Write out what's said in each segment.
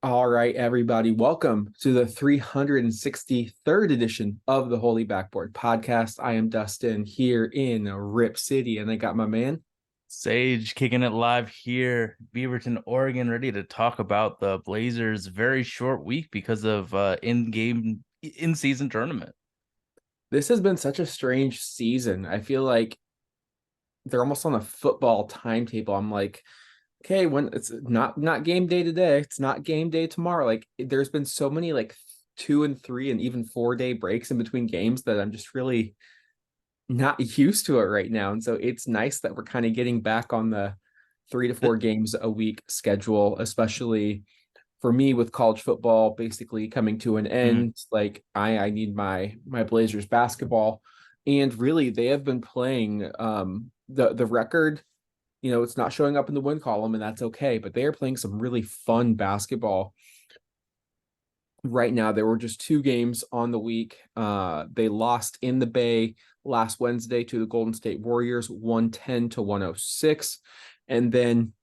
All right, everybody, welcome to the 363rd edition of the Holy Backboard Podcast. I am Dustin here in Rip City, and I got my man Sage kicking it live here, Beaverton, Oregon, ready to talk about the Blazers' very short week because of in-season tournament. This has been such a strange season. I feel like they're almost on a football timetable. I'm like, okay, when it's not game day today, it's not game day tomorrow. Like there's been so many like 2 and 3 and even 4 day breaks in between games that I'm just really not used to it right now. And so it's nice that we're kind of getting back on the 3 to 4 games a week schedule, especially for me with college football basically coming to an end. Like I need my Blazers basketball. And really they have been playing the record, it's not showing up in the win column, and that's okay, but they are playing some really fun basketball right now. There were just 2 games on the week. They lost in the Bay last Wednesday to the Golden State Warriors, 110-106. And then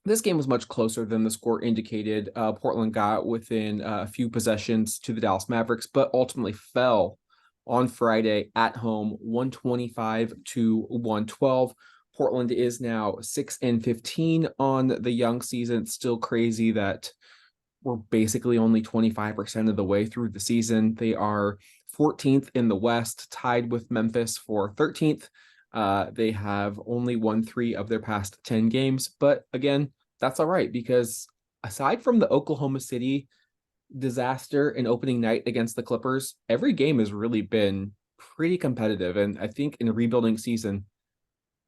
this game was much closer than the score indicated. Portland got within a few possessions to the Dallas Mavericks, but ultimately fell on Friday at home, 125-112. Portland is now 6-15 on the young season. It's still crazy that we're basically only 25% of the way through the season. They are 14th in the West, tied with Memphis for 13th. They have only won 3 of their past 10 games. But again, that's all right, because aside from the Oklahoma City disaster in opening night against the Clippers, every game has really been pretty competitive. And I think in a rebuilding season,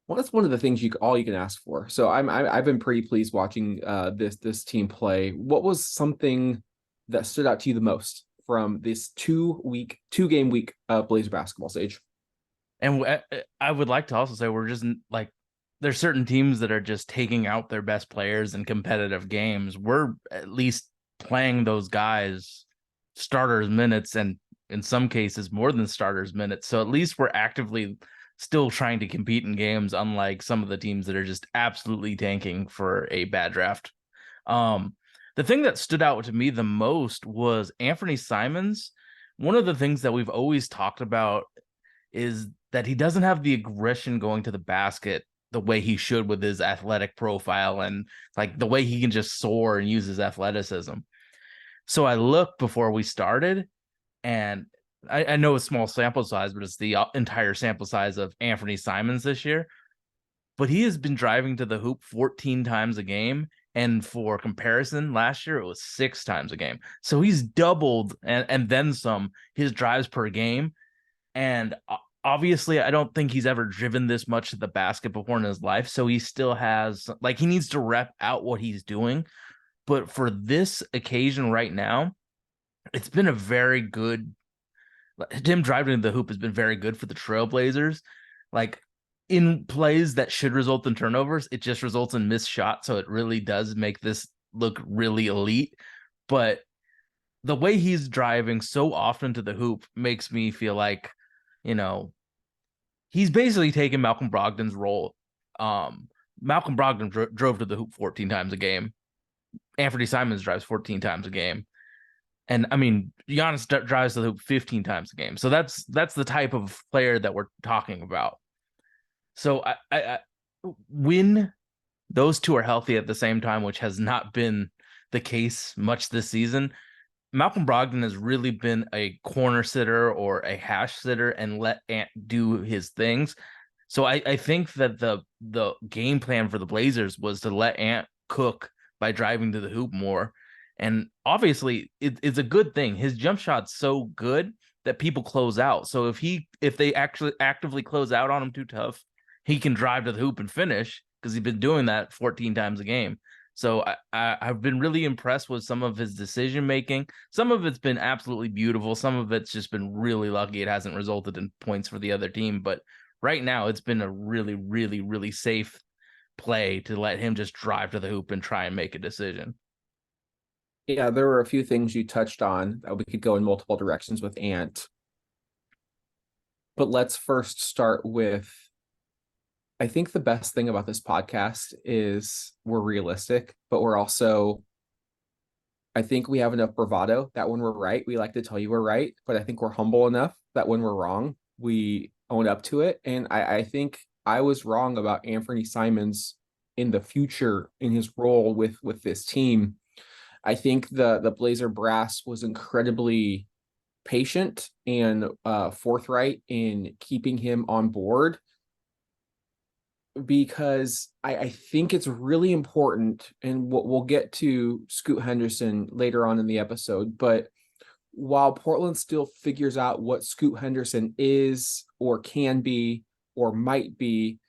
well, that's one of the things you can ask for. So I've been pretty pleased watching this team play. What was something that stood out to you the most from this 2-game week of Blazer basketball, Sage? And I would like to also say we're just like, there's certain teams that are just taking out their best players in competitive games. We're at least playing those guys starters minutes, and in some cases more than starters minutes. So at least we're actively still trying to compete in games, unlike some of the teams that are just absolutely tanking for a bad draft. The thing that stood out to me the most was Anfernee Simons. One of the things that we've always talked about is that he doesn't have the aggression going to the basket the way he should with his athletic profile and like the way he can just soar and use his athleticism. So I looked before we started, and I know it's small sample size, but it's the entire sample size of Anfernee Simons this year. But he has been driving to the hoop 14 times a game. And for comparison, last year it was 6 times a game. So he's doubled and then some his drives per game. And obviously, I don't think he's ever driven this much to the basket before in his life. So he still has, like, he needs to rep out what he's doing. But for this occasion right now, it's been a very good. Him driving to the hoop has been very good for the Trailblazers. Like, in plays that should result in turnovers, it just results in missed shots. So it really does make this look really elite. But the way he's driving so often to the hoop makes me feel like, he's basically taken Malcolm Brogdon's role. Malcolm Brogdon drove to the hoop 14 times a game. Anfernee Simons drives 14 times a game. And I mean, Giannis drives to the hoop 15 times a game. So that's the type of player that we're talking about. So I when those two are healthy at the same time, which has not been the case much this season, Malcolm Brogdon has really been a corner sitter or a hash sitter and let Ant do his things. So I think that the game plan for the Blazers was to let Ant cook by driving to the hoop more. And obviously it's a good thing. His jump shot's so good that people close out. So if they actually actively close out on him too tough, he can drive to the hoop and finish, because he's been doing that 14 times a game. So I've been really impressed with some of his decision making. Some of it's been absolutely beautiful. Some of it's just been really lucky. It hasn't resulted in points for the other team. But right now, it's been a really, really, really safe play to let him just drive to the hoop and try and make a decision. Yeah, there were a few things you touched on that we could go in multiple directions with Ant. But let's first start with, I think the best thing about this podcast is we're realistic, but we're also I think we have enough bravado that when we're right, we like to tell you we're right, but I think we're humble enough that when we're wrong, we own up to it. And I think I was wrong about Anfernee Simons in the future in his role with this team. I think the Blazer brass was incredibly patient and forthright in keeping him on board because I think it's really important, and we'll get to Scoot Henderson later on in the episode, but while Portland still figures out what Scoot Henderson is or can be or might be,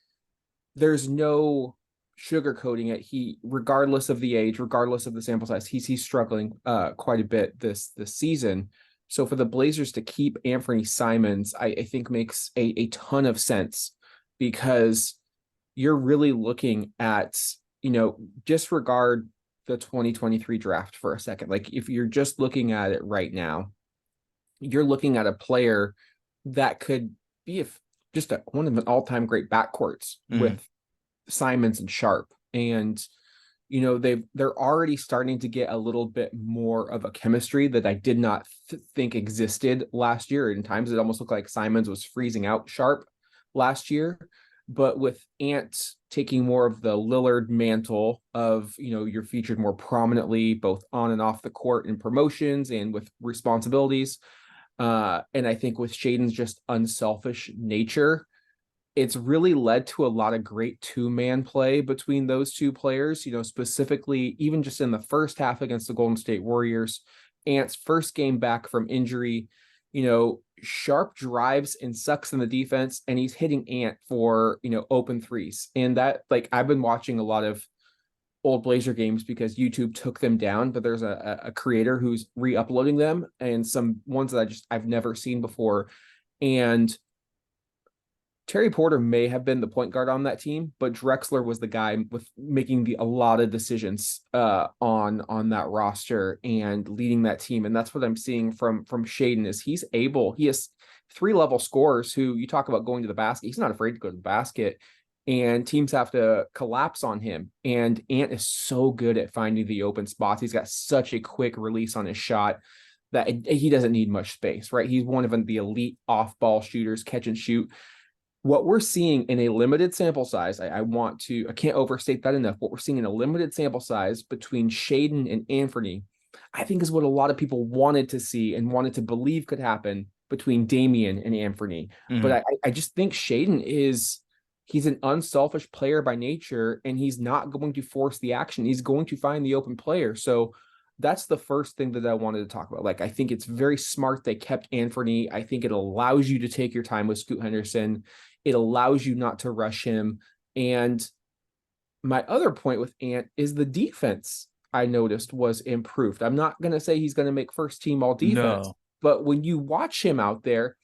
there's no sugarcoating it. He, regardless of the age, regardless of the sample size, he's struggling quite a bit this season. So for the Blazers to keep Anfernee Simons, I think makes a ton of sense because you're really looking at, disregard the 2023 draft for a second. Like if you're just looking at it right now, you're looking at a player that could be just one of the all-time great backcourts with Simons and Sharpe. And they're already starting to get a little bit more of a chemistry that I did not think existed last year. In times it almost looked like Simons was freezing out Sharpe last year. But with Ant taking more of the Lillard mantle of, you're featured more prominently both on and off the court in promotions and with responsibilities. And I think with Shaedon's just unselfish nature, it's really led to a lot of great two-man play between those two players, specifically even just in the first half against the Golden State Warriors. Ant's first game back from injury, Sharpe drives and sucks in the defense, and he's hitting Ant for, open threes. And that, like, I've been watching a lot of old Blazer games because YouTube took them down, but there's a creator who's re-uploading them and some ones that I've never seen before. And Terry Porter may have been the point guard on that team, but Drexler was the guy with making a lot of decisions on that roster and leading that team. And that's what I'm seeing from Shaedon is he has 3-level scorers who you talk about going to the basket. He's not afraid to go to the basket, and teams have to collapse on him. And Ant is so good at finding the open spots. He's got such a quick release on his shot that he doesn't need much space, right? He's one of the elite off-ball shooters, catch and shoot. What we're seeing in a limited sample size, I can't overstate that enough. What we're seeing in a limited sample size between Shaedon and Anfernee, I think is what a lot of people wanted to see and wanted to believe could happen between Damian and Anfernee. But I just think Shaedon he's an unselfish player by nature, and he's not going to force the action. He's going to find the open player. So that's the first thing that I wanted to talk about. Like, I think it's very smart they kept Anfernee. I think it allows you to take your time with Scoot Henderson. It allows you not to rush him. And my other point with Ant is the defense I noticed was improved. I'm not going to say he's going to make first team all defense, but when you watch him out there,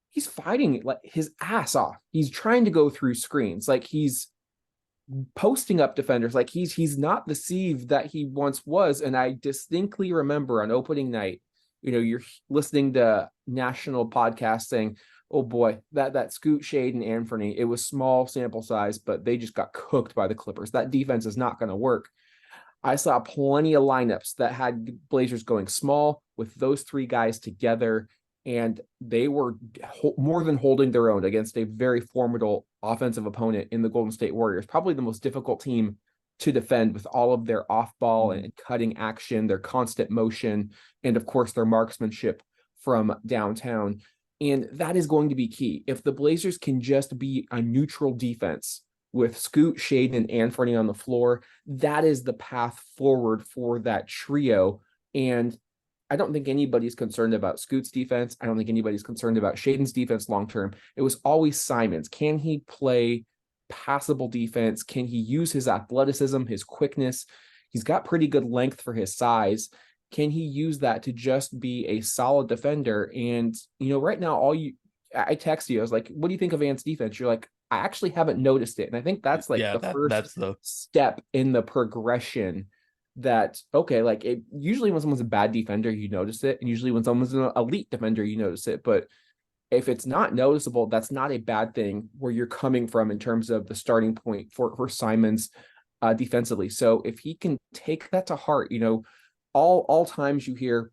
he's fighting like his ass off. He's trying to go through screens. Like he's posting up defenders. Like he's not the sieve that he once was. And I distinctly remember on opening night, you're listening to national podcasts saying, oh boy, that Scoot, Shaedon, and Anfernee, it was small sample size, but they just got cooked by the Clippers. That defense is not going to work. I saw plenty of lineups that had Blazers going small with those three guys together, and they were more than holding their own against a very formidable offensive opponent in the Golden State Warriors, probably the most difficult team to defend with all of their off-ball and cutting action, their constant motion, and of course their marksmanship from downtown. And that is going to be key. If the Blazers can just be a neutral defense with Scoot, Shaedon, and Anfernee on the floor, that is the path forward for that trio. And I don't think anybody's concerned about Scoot's defense. I don't think anybody's concerned about Shaedon's defense long-term. It was always Simons. Can he play passable defense? Can he use his athleticism, his quickness? He's got pretty good length for his size. Can he use that to just be a solid defender? And, right now, I text you, I was like, what do you think of Ant's defense? You're like, I actually haven't noticed it. And I think that's like first step in the progression that, okay, like usually when someone's a bad defender, you notice it. And usually when someone's an elite defender, you notice it. But if it's not noticeable, that's not a bad thing where you're coming from in terms of the starting point for Simons defensively. So if he can take that to heart, all times you hear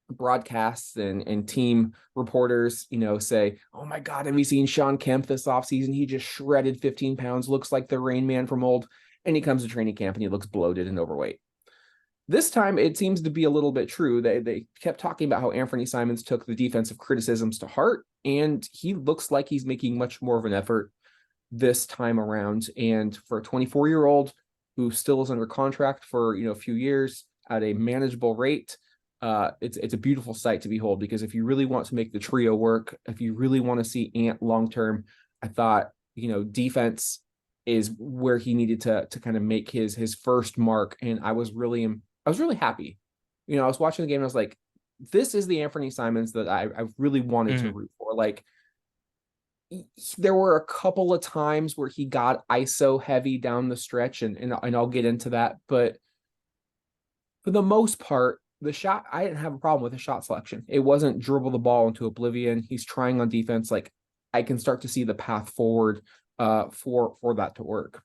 broadcasts and team reporters, say, oh my God, have you seen Sean Kemp this offseason? He just shredded 15 pounds, looks like the Rain Man from old. And he comes to training camp and he looks bloated and overweight. This time, it seems to be a little bit true. They kept talking about how Anfernee Simons took the defensive criticisms to heart, and he looks like he's making much more of an effort this time around. And for a 24-year-old who still is under contract for a few years at a manageable rate, it's a beautiful sight to behold. Because if you really want to make the trio work, if you really want to see Ant long term, I thought defense is where he needed to kind of make his first mark. And I was really happy. I was watching the game and I was like, this is the Anfernee Simons that I really wanted to root for. Like, there were a couple of times where he got ISO heavy down the stretch, and I'll get into that. But for the most part, the shot, I didn't have a problem with the shot selection. It wasn't dribble the ball into oblivion. He's trying on defense. Like, I can start to see the path forward for that to work.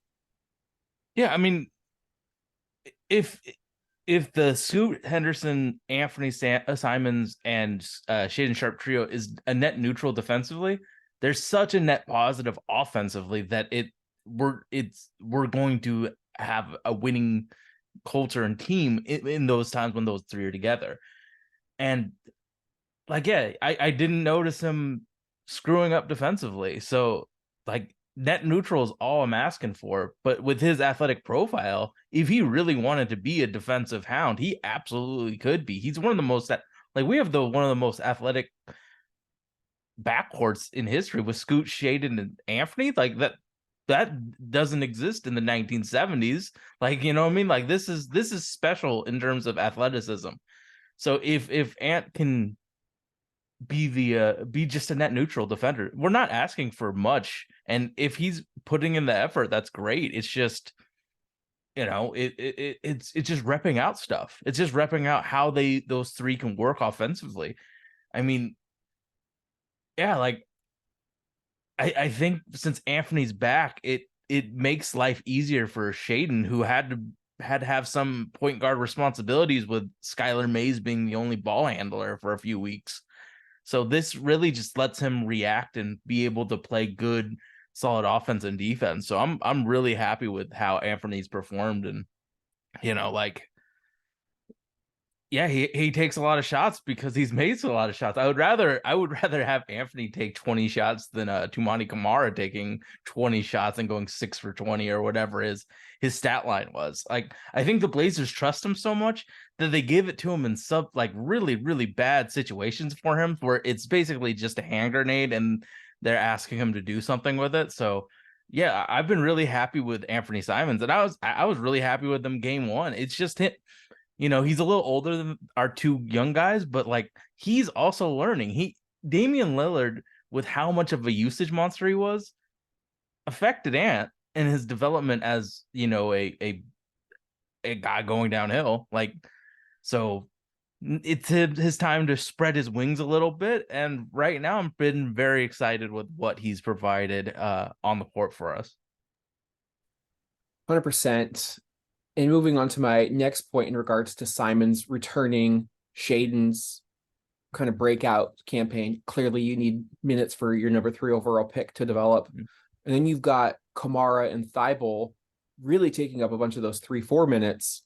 Yeah, I mean, if the Scoot Henderson, Anfernee Simons, and Shaedon Sharpe trio is a net neutral defensively, there's such a net positive offensively that we're going to have a winning culture and team in those times when those three are together. And like, yeah, I didn't notice him screwing up defensively. So like, net neutral is all I'm asking for. But with his athletic profile, if he really wanted to be a defensive hound, he absolutely could be. He's one of the most we have one of the most athletic backcourts in history with Scoot, Shaedon, and Anfernee. Like, that doesn't exist in the 1970s. Like, you know what I mean? Like, this is special in terms of athleticism. So if Ant can be just a net neutral defender, we're not asking for much. And if he's putting in the effort, that's great. It's just, it's just repping out stuff. It's just repping out how those three can work offensively. I mean, yeah, like, I think since Anthony's back, it makes life easier for Shaedon, who had to have some point guard responsibilities with Skylar Mays being the only ball handler for a few weeks. So this really just lets him react and be able to play good, solid offense and defense. So I'm really happy with how Anthony's performed. And yeah, he takes a lot of shots because he's made a lot of shots. I would rather have Anfernee take 20 shots than Toumani Camara taking 20 shots and going 6 for 20 or whatever his stat line was. Like, I think the Blazers trust him so much that they give it to him in really, really bad situations for him, where it's basically just a hand grenade and they're asking him to do something with it. So yeah, I've been really happy with Anfernee Simons, and I was really happy with them game one. It's just hit. He's a little older than our two young guys, but like, he's also learning. Damian Lillard, with how much of a usage monster he was, affected Ant in his development as, a guy going downhill. Like, so it's his time to spread his wings a little bit. And right now I've been very excited with what he's provided on the court for us. 100%. And moving on to my next point in regards to Simons returning, Shaedon's kind of breakout campaign. Clearly, you need minutes for your number 3 overall pick to develop. And then you've got Kamara and Thibault really taking up a bunch of those 3-4 minutes.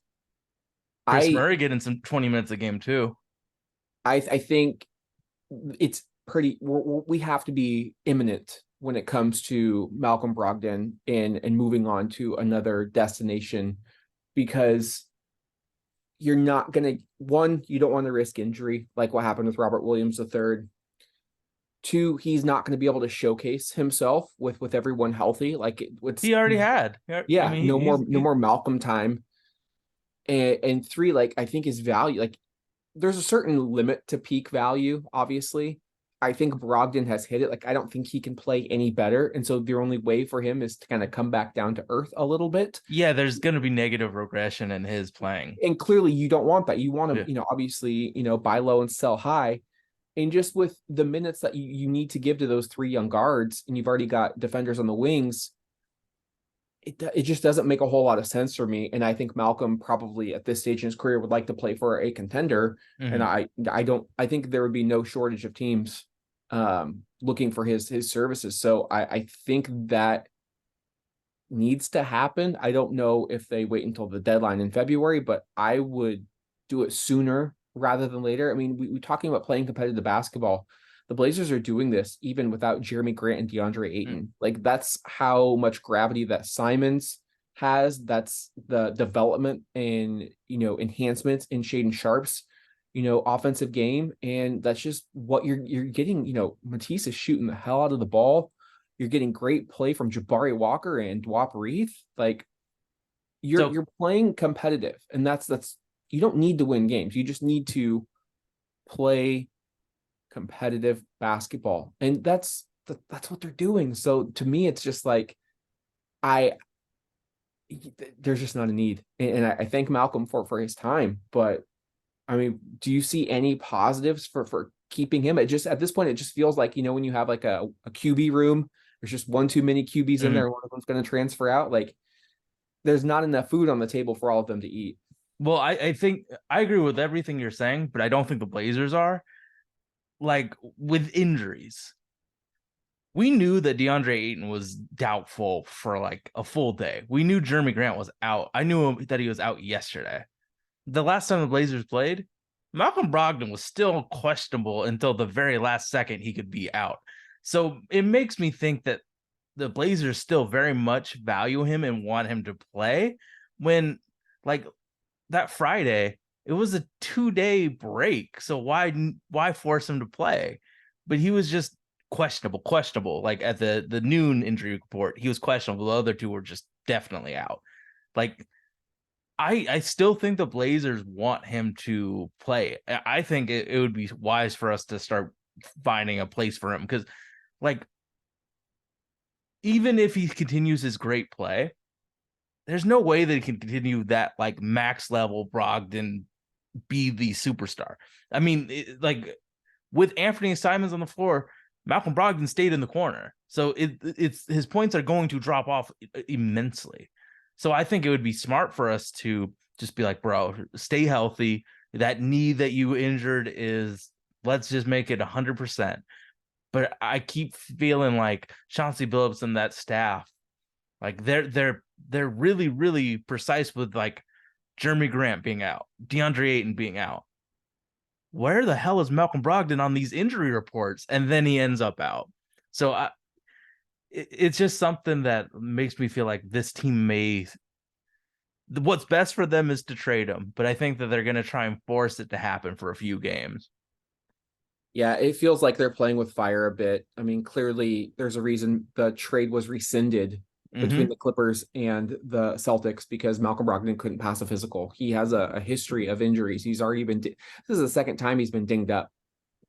Chris Murray getting some 20 minutes a game too. I think it's pretty. We have to be imminent when it comes to Malcolm Brogdon and moving on to another destination, because you're not going to, one, you don't want to risk injury like what happened with Robert Williams III. 2, he's not going to be able to showcase himself with everyone healthy. Like, he already had. Yeah, I mean, no more Malcolm time. And 3, like, I think his value, like, there's a certain limit to peak value, obviously. I think Brogdon has hit it. Like, I don't think he can play any better. And so the only way for him is to kind of come back down to earth a little bit. Yeah, there's going to be negative regression in his playing. And clearly you don't want that. You want to, obviously, buy low and sell high. And just with the minutes that you need to give to those 3 young guards, and you've already got defenders on the wings, it just doesn't make a whole lot of sense for me. And I think Malcolm probably at this stage in his career would like to play for a contender. And Mhm. I think there would be no shortage of teams looking for his services. So I think that needs to happen. I don't know if they wait until the deadline in February, but I would do it sooner rather than later. I mean, we talking about playing competitive basketball. The Blazers are doing this even without Jeremy Grant and DeAndre Mm. Ayton. Like that's how much gravity that Simons has. That's the development and enhancements in Shaedon Sharpe's offensive game, and that's just what you're getting. Matisse is shooting the hell out of the ball. You're getting great play from Jabari Walker and Dwap Reith. Like So you're playing competitive, and that's you don't need to win games. You just need to play competitive basketball, and that's what they're doing. So to me, it's just like I there's just not a need, and I thank Malcolm for his time. But I mean, do you see any positives for keeping him? It just at this point, it just feels like when you have like a QB room, there's just one too many QBs in mhm. there. One of them's going to transfer out. Like there's not enough food on the table for all of them to eat. Well, I think I agree with everything you're saying, but I don't think the Blazers are. Like with injuries, we knew that DeAndre Ayton was doubtful for like a full day. We knew Jeremy Grant was out. I knew that he was out yesterday. The last time the Blazers played, Malcolm Brogdon was still questionable until the very last second he could be out. So it makes me think that the Blazers still very much value him and want him to play when, like, that Friday, it was a 2-day break. So why force him to play? But he was just questionable. Like at the noon injury report, he was questionable. The other two were just definitely out. Like I still think the Blazers want him to play. I think it would be wise for us to start finding a place for him because, like, even if he continues his great play, there's no way that he can continue that like max level Brogdon be the superstar. I mean, like with Anfernee Simons on the floor, Malcolm Brogdon stayed in the corner, so it's his points are going to drop off immensely. So I think it would be smart for us to just be like, bro, stay healthy. That knee that you injured is let's just make it 100%. But I keep feeling like Chauncey Billups and that staff, like they're really precise with like Jeremy Grant being out, DeAndre Ayton being out. Where the hell is Malcolm Brogdon on these injury reports? And then he ends up out. So it's just something that makes me feel like this team may. What's best for them is to trade him, but I think that they're going to try and force it to happen for a few games. Yeah, it feels like they're playing with fire a bit. I mean, clearly there's a reason the trade was rescinded between Mm-hmm. the Clippers and the Celtics because Malcolm Brogdon couldn't pass a physical. He has a history of injuries. He's already been this is the second time he's been dinged up.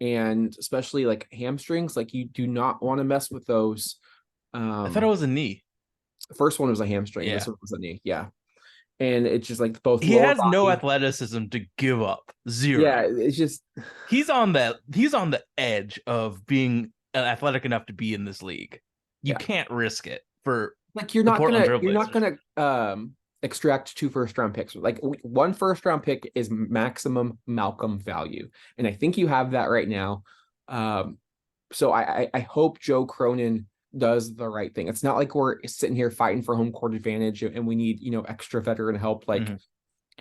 And especially like hamstrings, like you do not want to mess with those. I thought it Um, was a knee. the first one was a hamstring. This Yeah. one was a knee. Yeah. And it's just like both He lower has no body. athleticism to give up. Yeah, Zero. it's just He's on the edge of being athletic enough to be in this league. You yeah. can't risk it for Like the Portland you're not Trailblazers. gonna extract 2 first round picks. Like 1 first round pick is maximum Malcolm value, and I think you have that right now. Um, so I hope Joe Cronin does the right thing. It's not like we're sitting here fighting for home court advantage and we need extra veteran help. Like Mm-hmm.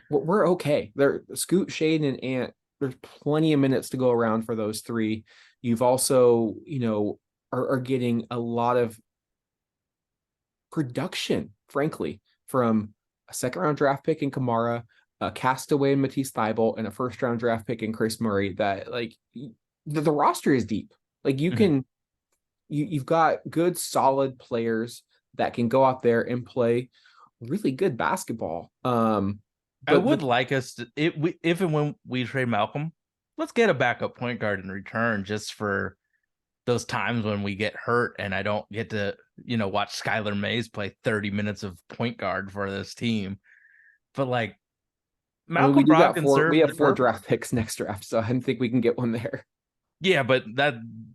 we're okay. There, Scoot, Shade, and Ant. There's plenty of minutes to go around for those three. You've also are getting a lot of production, frankly, from a second round draft pick in Kamara, a castaway in Matisse Thybulle, and a first round draft pick in Chris Murray. That like the roster is deep. Like Mm-hmm. you've got good solid players that can go out there and play really good basketball. I But would like us to if and when we trade Malcolm, let's get a backup point guard in return just for those times when we get hurt and I don't get to, watch Skylar Mays play 30 minutes of point guard for this team. But like I mean, we Malcolm do got Brogdon four. We served have the four purpose. draft picks next draft, so I don't think we can get one there. Yeah, but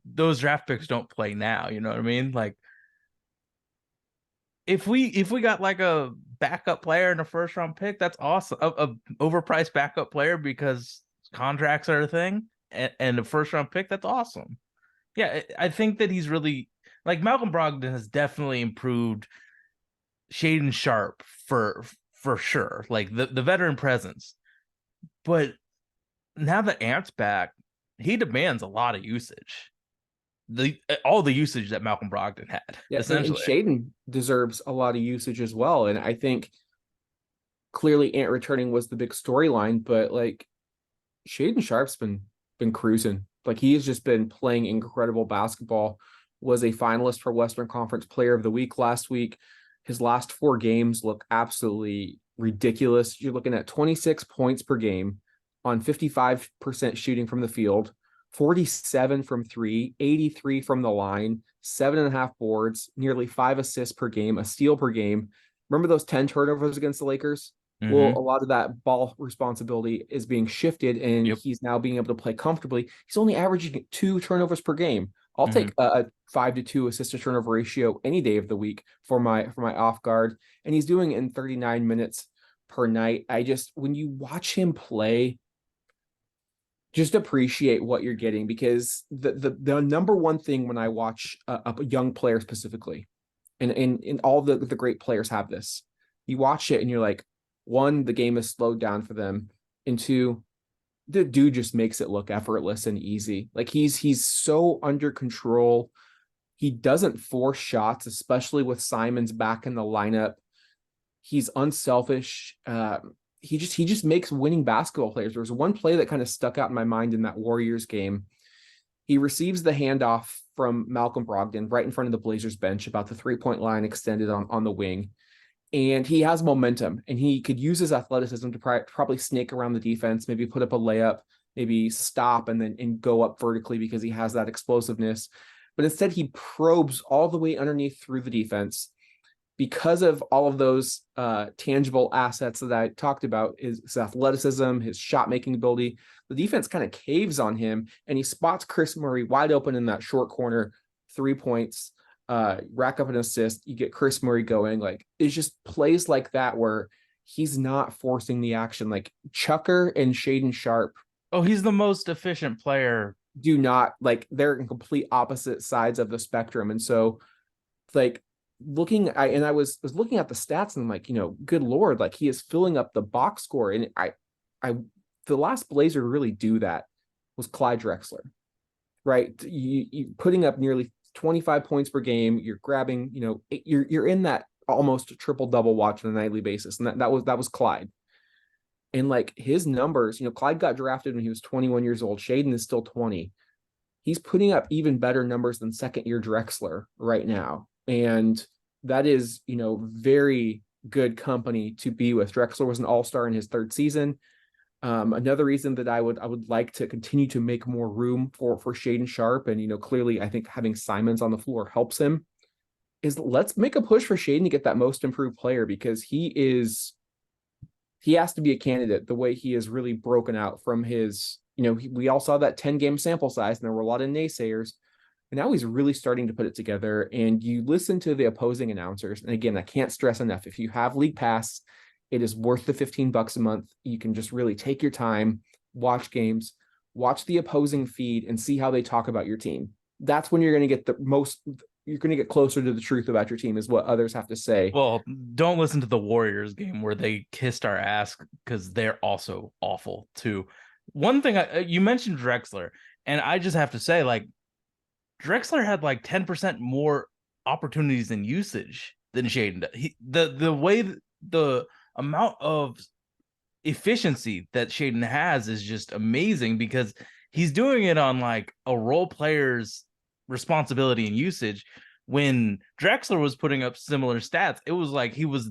those draft picks don't play now. You know what I mean? Like if we got like a backup player in a first round pick, that's awesome. A overpriced backup player because contracts are a thing, and a first round pick, that's awesome. Yeah, I think that he's really like Malcolm Brogdon has definitely improved Shaedon Sharpe for sure. Like the veteran presence. But now that Ant's back, he demands a lot of usage. The all the usage that Malcolm Brogdon had, Yeah, and essentially. Shaedon deserves a lot of usage as well. And I think clearly Ant returning was the big storyline, but like Shaedon Sharpe's been cruising. Like he has just been playing incredible basketball. Was a finalist for Western Conference Player of the Week last week. His last 4 games look absolutely ridiculous. You're looking at 26 points per game on 55% shooting from the field, 47 from three, 83 from the line, 7.5 boards, nearly 5 assists per game, a steal per game. Remember those 10 turnovers against the Lakers? Well, Mm-hmm. a lot of that ball responsibility is being shifted, and Yep. he's now being able to play comfortably. He's only averaging 2 turnovers per game. I'll Mm-hmm. take a 5 to 2 assist to turnover ratio any day of the week for my off guard, and he's doing it in 39 minutes per night. I just when you watch him play, just appreciate what you're getting because the number one thing when I watch a young player specifically, and all the great players have this. You watch it and you're like, one, the game is slowed down for them, and two, the dude just makes it look effortless and easy. Like he's so under control. He doesn't force shots, especially with Simons back in the lineup. He's unselfish. He just makes winning basketball players. There was one play that kind of stuck out in my mind in that Warriors game. He receives the handoff from Malcolm Brogdon right in front of the Blazers bench, about the 3-point line extended on the wing. And he has momentum and he could use his athleticism to probably snake around the defense, maybe put up a layup, maybe stop and go up vertically because he has that explosiveness. But instead, he probes all the way underneath through the defense because of all of those tangible assets that I talked about, his athleticism, his shot making ability. The defense kind of caves on him, and he spots Chris Murray wide open in that short corner, 3 points, rack up an assist. You get Chris Murray going. Like it's just plays like that where he's not forcing the action. Like Chucker and Shaedon Sharpe Oh, he's the most efficient player. do not like they're in complete opposite sides of the spectrum, and so like I was looking at the stats and I'm like, good Lord, like he is filling up the box score. And I the last Blazer to really do that was Clyde Drexler, right? You putting up nearly 25 points per game, you're grabbing, you're in that almost triple double watch on a nightly basis. And that was Clyde. And like his numbers, Clyde got drafted when he was 21 years old. Shaedon is still 20. He's putting up even better numbers than second year Drexler right now. And that is, very good company to be with. Drexler was an all-star in his third season. Another reason that I would like to continue to make more room for Shaedon Sharpe, and clearly I think having Simons on the floor helps him, is let's make a push for Shaedon to get that most improved player because he has to be a candidate the way he is really broken out from his, we all saw that 10-game sample size and there were a lot of naysayers. And now he's really starting to put it together. And you listen to the opposing announcers. And again, I can't stress enough. If you have League Pass, it is worth the $15 a month. You can just really take your time, watch games, watch the opposing feed, and see how they talk about your team. That's when you're going to get you're going to get closer to the truth about your team, is what others have to say. Well, don't listen to the Warriors game where they kissed our ass because they're also awful too. One thing you mentioned Drexler, and I just have to say, like, Drexler had like 10% more opportunities and usage than Shaedon. The way the amount of efficiency that Shaedon has is just amazing because he's doing it on like a role player's responsibility and usage. When Drexler was putting up similar stats, it was like he was,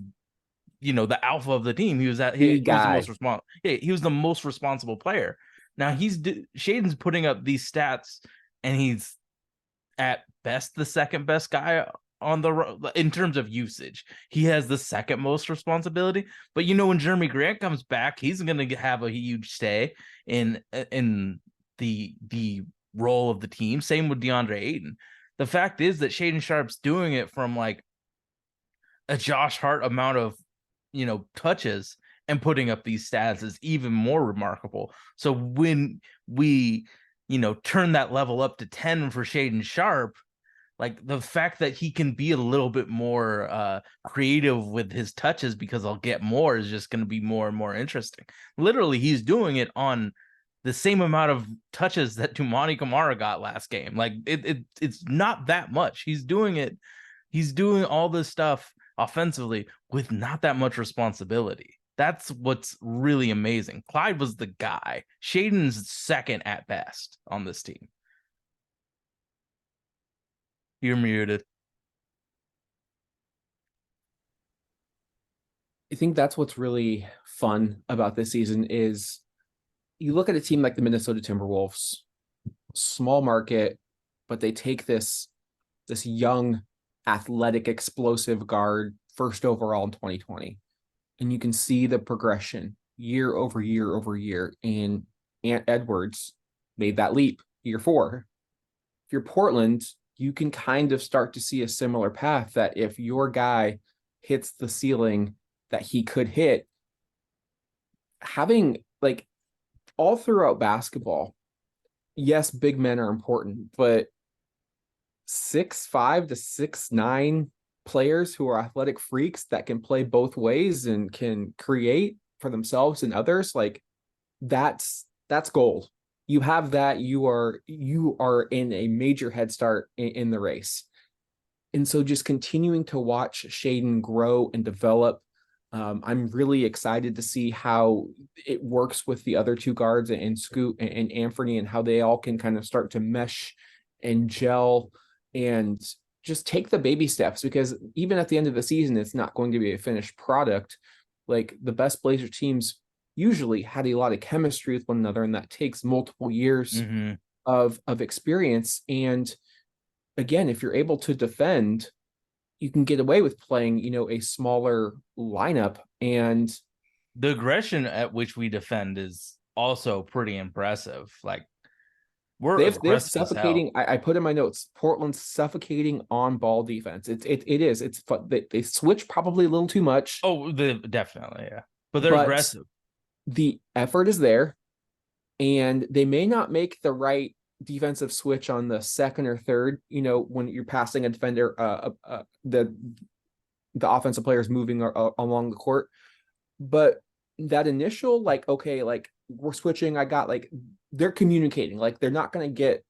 the alpha of the team. The He was the most guy. responsible. He was the most responsible player. Now Shaedon's putting up these stats, and he's at best the second best guy on in terms of usage. He has the second most responsibility. But when Jeremy Grant comes back, he's going to have a huge stay in the role of the team. Same with DeAndre Ayton. The fact is that Shaedon Sharpe's doing it from like a Josh Hart amount of, touches and putting up these stats is even more remarkable. So when we, turn that level up to 10 for Shaedon Sharpe, like the fact that he can be a little bit more creative with his touches because I'll get more is just going to be more and more interesting. Literally, he's doing it on the same amount of touches that Tumani Kamara got last game. Like it's not that much. He's doing it. He's doing all this stuff offensively with not that much responsibility. That's what's really amazing. Clyde was the guy. Shaedon's second at best on this team. You're muted. I think that's what's really fun about this season is you look at a team like the Minnesota Timberwolves, small market, but they take this young, athletic, explosive guard first overall in 2020. And you can see the progression year over year over year. And Ant Edwards made that leap year 4. If you're Portland, you can kind of start to see a similar path that if your guy hits the ceiling that he could hit, having like all throughout basketball, yes, big men are important, but 6'5" to 6'9" players who are athletic freaks that can play both ways and can create for themselves and others, like that's gold. You have that, you are in a major head start in the race. And so just continuing to watch Shaedon grow and develop. I'm really excited to see how it works with the other two guards and Scoot and Anfernee and how they all can kind of start to mesh and gel and just take the baby steps, because even at the end of the season, it's not going to be a finished product. Like the best Blazer teams usually had a lot of chemistry with one another, and that takes multiple years of experience. And again, if you're able to defend, you can get away with playing, a smaller lineup. And the aggression at which we defend is also pretty impressive. Like they're suffocating. I put in my notes, Portland's suffocating on ball defense. It is. It's fun. They switch probably a little too much. Oh, definitely, yeah. But they're aggressive. The effort is there, and they may not make the right defensive switch on the second or third, when you're passing a defender, the offensive players moving along the court. But that initial, like, okay, like we're switching, I got like, they're communicating, like they're not going to get,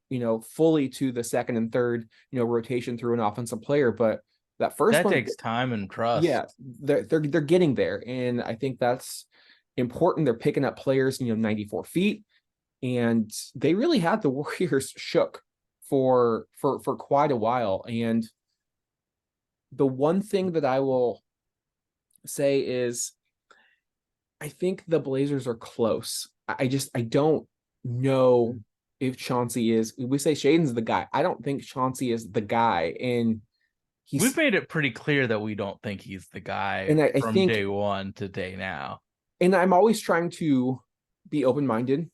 fully to the second and third, rotation through an offensive player. But that first that one takes time and trust. Yeah, they're getting there. And I think that's important. They're picking up players, 94 feet. And they really had the Warriors shook for quite a while. And the one thing that I will say is I think the Blazers are close. I don't know if Chauncey is. We say Shaedon's the guy. I don't think Chauncey is the guy. And we've made it pretty clear that we don't think he's the guy, and I from think, day one to day now. And I'm always trying to be open-minded,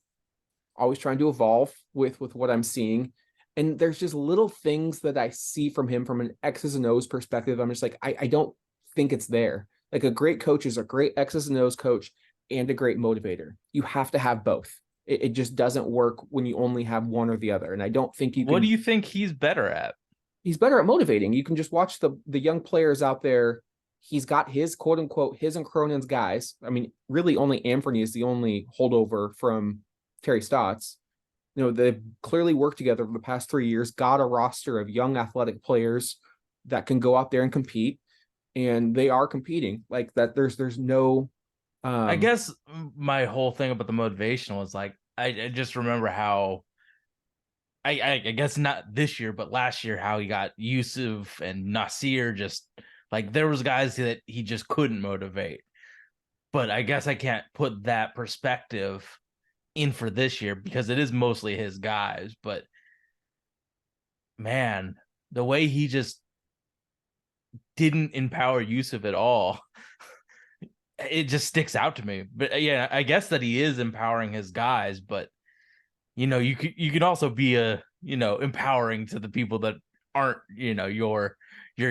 always trying to evolve with what I'm seeing. And there's just little things that I see from him from an X's and O's perspective. I'm just like, I don't think it's there. Like a great coach is a great X's and O's coach and a great motivator. You have to have both. It just doesn't work when you only have one or the other. And I don't think you can. What do you think he's better at? He's better at motivating. You can just watch the young players out there. He's got his quote unquote, his and Cronin's guys. I mean, really only Anfernee is the only holdover from Terry Stotts. They've clearly worked together for the past 3 years, got a roster of young athletic players that can go out there and compete. And they are competing like that. There's no, I guess my whole thing about the motivation was like, I just remember how I guess not this year, but last year, how he got Yusuf and Nasir, just like there was guys that he just couldn't motivate. But I guess I can't put that perspective in for this year because it is mostly his guys. But man, the way he just didn't empower Yusuf at all, it just sticks out to me. But yeah, I guess that he is empowering his guys, but you can also be empowering to the people that aren't, your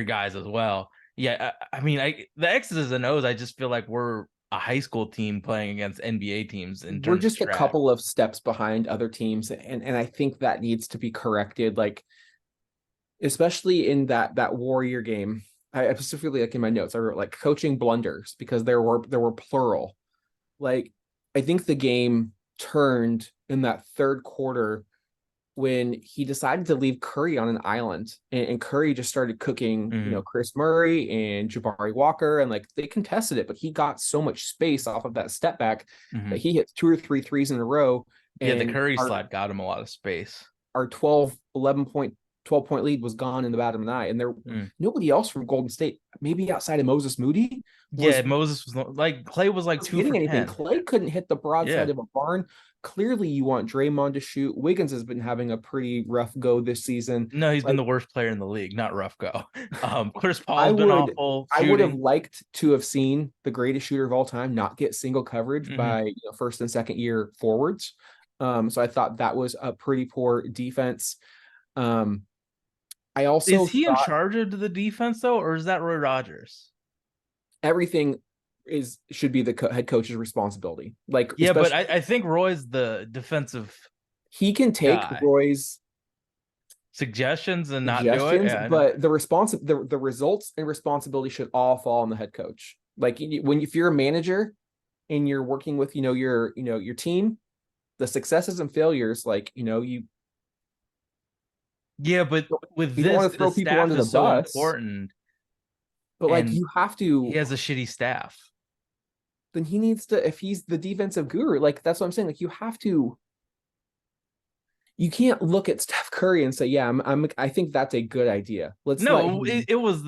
guys as well. Yeah, I mean, the X's and O's, I just feel like we're a high school team playing against NBA teams in We're terms of just a track. couple of steps behind other teams, and I think that needs to be corrected. Like especially in that Warrior game, I specifically like in my notes I wrote like coaching blunders because there were plural. Like I think the game turned in that third quarter when he decided to leave Curry on an island, and Curry just started cooking, Mm-hmm. Chris Murray and Jabari Walker, and like they contested it, but he got so much space off of that step back Mm-hmm. that he hit two or three threes in a row, Yeah, the and Curry our slide got him a lot of space. our 12 point lead was gone in the bottom of the night, and there Mm. nobody else from Golden State, maybe outside of Moses Moody, Yeah, was Moses was like Clay was like was two for hitting anything. 10. Clay couldn't hit the broadside Yeah. of a barn. Clearly, you want Draymond to shoot. Wiggins has been having a pretty rough go this season. No, he's been Like the worst player in the league, not rough go. Chris I Paul's been would, awful I would have shooting. liked to have seen the greatest shooter of all time not get single coverage Hmm. by first and second year forwards. So I thought that was a pretty poor defense. Um, I Is also he in thought charge of the defense though, or is that Roy Rogers? everything should be the head coach's responsibility. Like Yeah, but especially I think Roy's the defensive he can take guy. Roy's Suggestions and not do it. suggestions, Yeah, I know. but the results and responsibility should all fall on the head coach. Like when if you're a manager and you're working with your team, the successes and failures, like Yeah, but with you don't this, want to the throw people staff under the is so bus, important, but like and you have he to. has a shitty staff. Then he needs to, if he's the defensive guru, like that's what I'm saying. Like you have to. You can't look at Steph Curry and say, "Yeah, I think that's a good idea." Let's let No, him. it was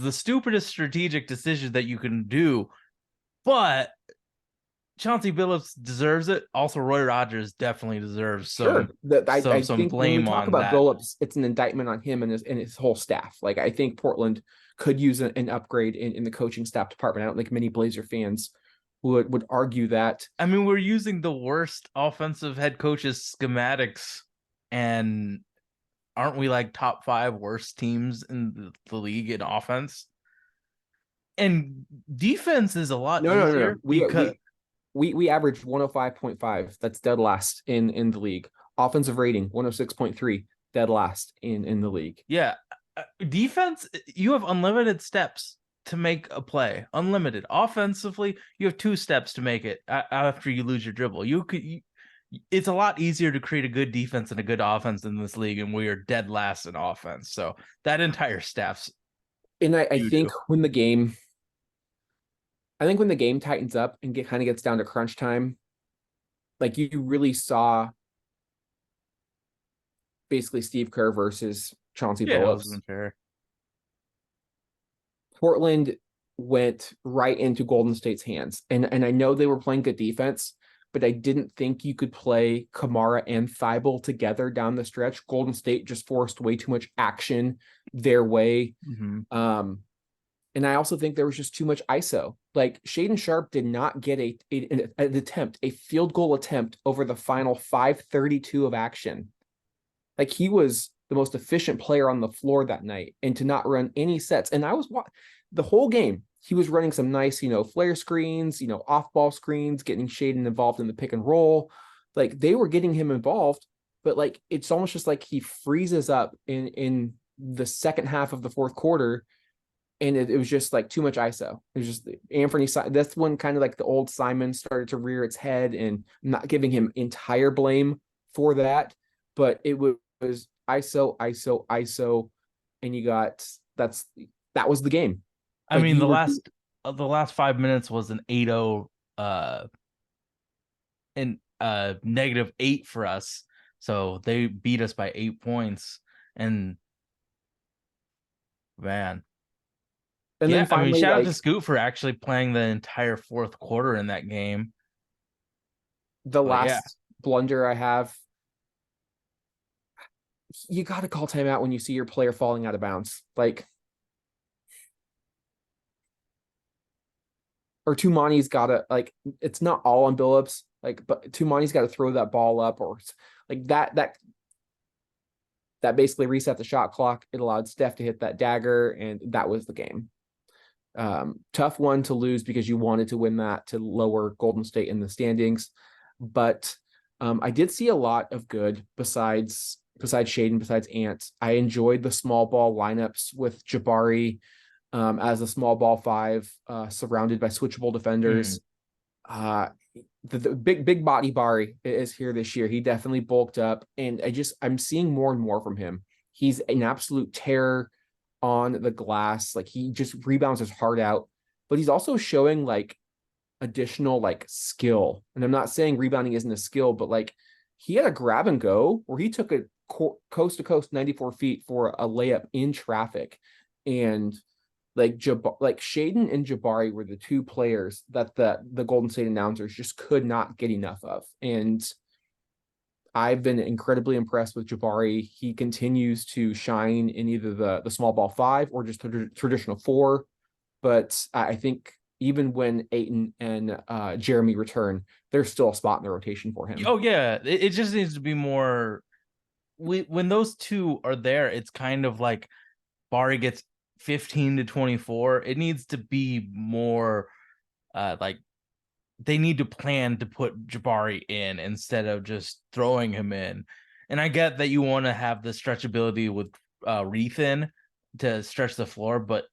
the stupidest strategic decision that you can do, but Chauncey Billups deserves it. Also, Roy Rogers definitely deserves Sure, that I some think when we blame talk on about that. Billups, it's an indictment on him and his whole staff. Like I think Portland could use an upgrade in the coaching staff department. I don't think many Blazer fans would argue that. I mean, we're using the worst offensive head coaches schematics, and aren't we like top five worst teams in the league in offense? And defense is a lot No. easier because We averaged 105.5. That's dead last in the league. Offensive rating 106.3, dead last in the league. yeah, defense, you have unlimited steps to make a play. Unlimited. Offensively, you have two steps to make it after you lose your dribble. It's a lot easier to create a good defense and a good offense in this league, and we are dead last in offense. So that entire staff's And I doo doo. think when the game tightens up and kind of gets down to crunch time, like you really saw basically Steve Kerr versus Chauncey Yeah, it Billups. wasn't fair. Portland went right into Golden State's hands. And I know they were playing good defense, but I didn't think you could play Kamara and Thibault together down the stretch. Golden State just forced way too much action their way. Mm-hmm. And I also think there was just too much ISO. Like Shaedon Sharpe did not get a field goal attempt over the final 5:32 of action. Like he was the most efficient player on the floor that night, and to not run any sets. And I was the whole game. He was running some nice, flare screens, off ball screens, getting Shaedon involved in the pick and roll. Like they were getting him involved, but like it's almost just like he freezes up in the second half of the fourth quarter, and it was just like too much ISO. It was just Anfernee. That's when kind of like the old Simon started to rear its head, and I'm not giving him entire blame for that, but it was ISO, and that was the game. I Like mean, you were, the last 5 minutes was an 8-0 and -8 for us. So they beat us by 8 points. And man. and then Yeah, I mean, finally, shout out like to Scoot for actually playing the entire fourth quarter in that game. the But yeah, last blunder I have, you got to call timeout when you see your player falling out of bounds. Like, or Tumani's got to like, it's not all on Billups, like, but Tumani's got to throw that ball up, or like that that basically reset the shot clock. It allowed Steph to hit that dagger, and that was the game. Tough one to lose because you wanted to win that to lower Golden State in the standings. But I did see a lot of good besides Shaedon, besides Ant. I enjoyed the small ball lineups with Jabari as a small ball five, surrounded by switchable defenders. The big body Bari is here this year. He definitely bulked up, and I'm seeing more and more from him. He's an absolute terror on the glass. Like, he just rebounds his heart out, but he's also showing like additional like skill. And I'm not saying rebounding isn't a skill, but like, he had a grab and go where he took a coast to coast 94 feet for a layup in traffic. And like Shaedon and Jabari were the two players that the Golden State announcers just could not get enough of. And I've been incredibly impressed with Jabari. He continues to shine in either the small ball five or just traditional four. But I think even when Ayton and Jeremy return, there's still a spot in the rotation for him. Oh yeah, it just needs to be more. When those two are there, it's kind of like Bari gets 15 to 24. It needs to be more like they need to plan to put Jabari in instead of just throwing him in. And I get that you want to have the stretchability with Rethin to stretch the floor, but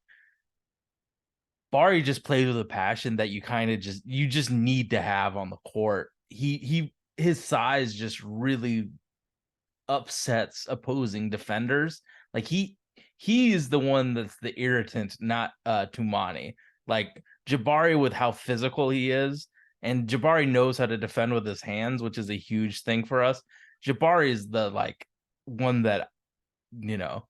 Bari just plays with a passion that you kind of just need to have on the court. His size just really upsets opposing defenders. Like he is the one that's the irritant, not Tumani. Like Jabari, with how physical he is, and Jabari knows how to defend with his hands, which is a huge thing for us. Jabari is the like one that, you know,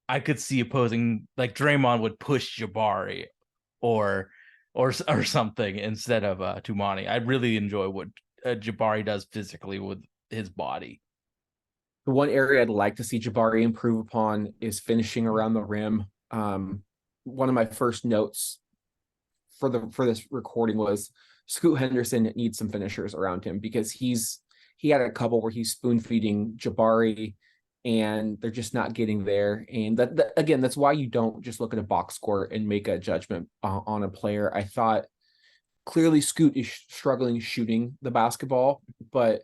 I could see opposing, like Draymond would push Jabari or something instead of Tumani. I really enjoy what Jabari does physically with his body. The one area I'd like to see Jabari improve upon is finishing around the rim. One of my first notes for this recording was Scoot Henderson needs some finishers around him, because he had a couple where he's spoon feeding Jabari and they're just not getting there. And that again, that's why you don't just look at a box score and make a judgment on a player. I thought clearly Scoot is struggling shooting the basketball, but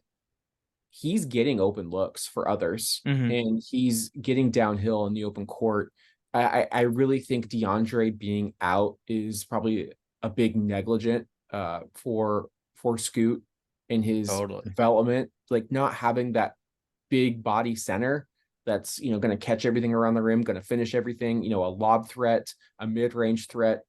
he's getting open looks for others, and he's getting downhill in the open court. I really think DeAndre being out is probably a big negligent for Scoot in his development. Like, not having that big body center that's, going to catch everything around the rim, going to finish everything, a lob threat, a mid-range threat.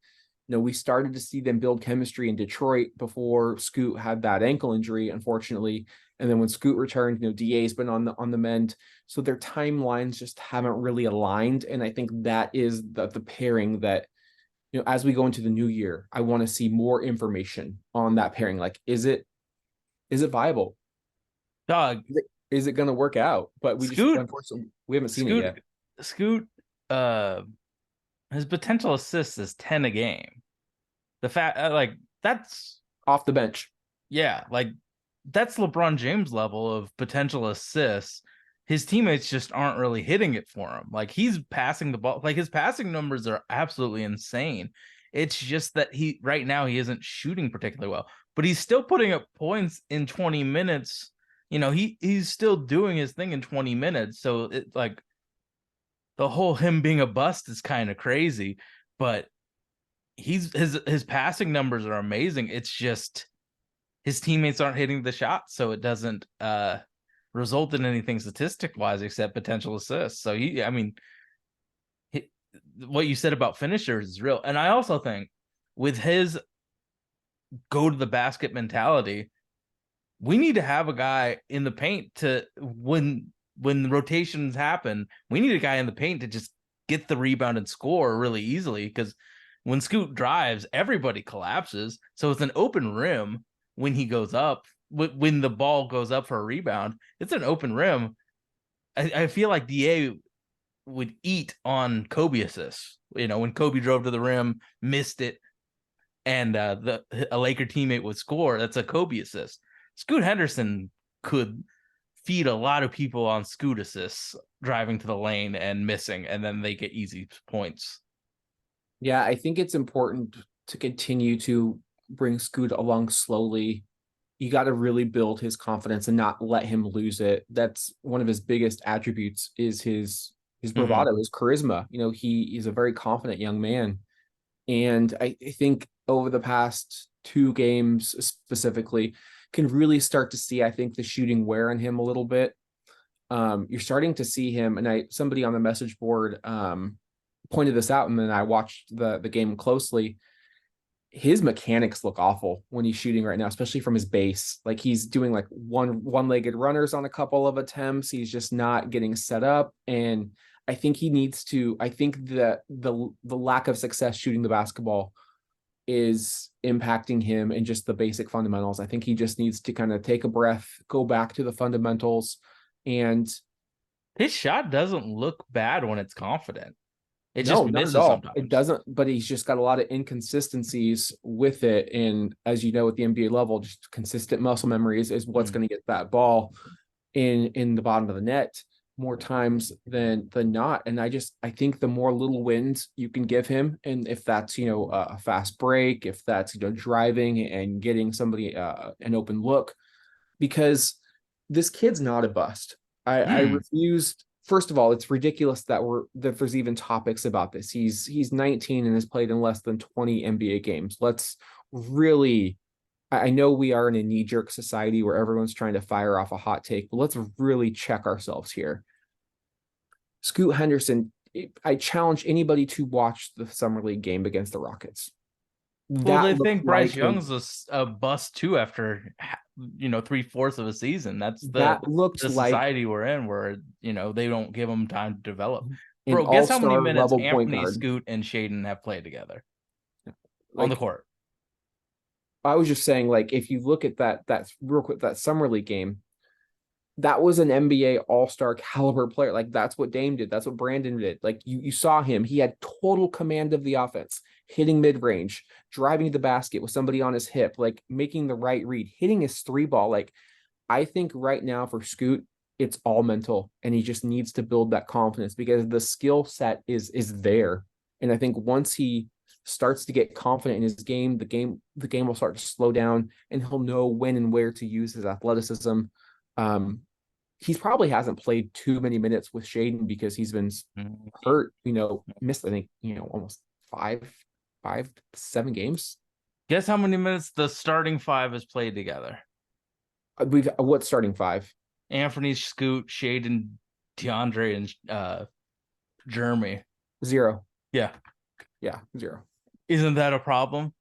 We started to see them build chemistry in Detroit before Scoot had that ankle injury, unfortunately. And then when Scoot returned, DA's been on the mend. So their timelines just haven't really aligned. And I think that is the pairing that, as we go into the new year, I want to see more information on that pairing. Like, is it viable? Dog. Is it going to work out? But unfortunately, we haven't seen it yet. Scoot, his potential assists is 10 a game. The fact, that's off the bench. Yeah, that's LeBron James level of potential assists. His teammates just aren't really hitting it for him. Like, he's passing the ball. Like, his passing numbers are absolutely insane. It's just that right now he isn't shooting particularly well, but he's still putting up points in 20 minutes. He's still doing his thing in 20 minutes. So the whole him being a bust is kind of crazy, but his passing numbers are amazing. It's just his teammates aren't hitting the shot, so it doesn't result in anything statistic wise except potential assists. So what you said about finishers is real. And I also think with his go to the basket mentality, we need to have a guy in the paint to when the rotations happen, we need a guy in the paint to just get the rebound and score really easily, because when Scoot drives, everybody collapses. So it's an open rim when he goes up. When the ball goes up for a rebound, it's an open rim. I feel like DA would eat on Kobe assists. When Kobe drove to the rim, missed it, and a Laker teammate would score, that's a Kobe assist. Scoot Henderson could feed a lot of people on scoot assists driving to the lane and missing, and then they get easy points. Yeah, I think it's important to continue to bring Scoot along slowly. You got to really build his confidence and not let him lose it. That's one of his biggest attributes is his bravado, his charisma. He is a very confident young man. And I think over the past two games specifically, can really start to see, I think, the shooting wear on him a little bit. You're starting to see him, and somebody on the message board pointed this out, and then I watched the game closely. His mechanics look awful when he's shooting right now, especially from his base. Like he's doing like one-legged runners on a couple of attempts. He's just not getting set up. And I think he needs to, I think that the lack of success shooting the basketball is impacting him and just the basic fundamentals. I think he just needs to kind of take a breath, go back to the fundamentals. And his shot doesn't look bad when it's confident. It just no, not at misses all. It sometimes. doesn't, but he's just got a lot of inconsistencies with it. And as you know, at the NBA level, just consistent muscle memory is what's going to get that ball in the bottom of the net more times than not. And I think the more little wins you can give him, and if that's a fast break, if that's driving and getting somebody an open look, because this kid's not a bust. I refused. First of all, it's ridiculous that there's even topics about this. He's 19 and has played in less than 20 NBA games. Let's really, I know we are in a knee-jerk society where everyone's trying to fire off a hot take, but let's really check ourselves here. Scoot Henderson, I challenge anybody to watch the Summer League game against the Rockets. Well, That they looked think Bryce like Young's a bust too after 3/4 of a season. That's the that looked like society we're in, where they don't give him time to develop. an Bro, guess how many all-star minutes level point Anfernee, guard. Scoot, and Shaedon have played together on the Like court? I was just saying, like if you look at that's real quick, that Summer League game, that was an NBA all-star caliber player. Like that's what Dame did. That's what Brandon did. Like you saw him. He had total command of the offense, hitting mid-range, driving to the basket with somebody on his hip, like making the right read, hitting his three ball. Like I think right now for Scoot, it's all mental, and he just needs to build that confidence because the skill set is there. And I think once he starts to get confident in his game, the game will start to slow down, and he'll know when and where to use his athleticism. He probably hasn't played too many minutes with Shaedon because he's been hurt, missed, I think, almost five, 7 games. Guess how many minutes the starting five has played together? What's starting five? Anfernee, Scoot, Shaedon, DeAndre, and Jeremy. 0. Yeah. Yeah, 0. Isn't that a problem?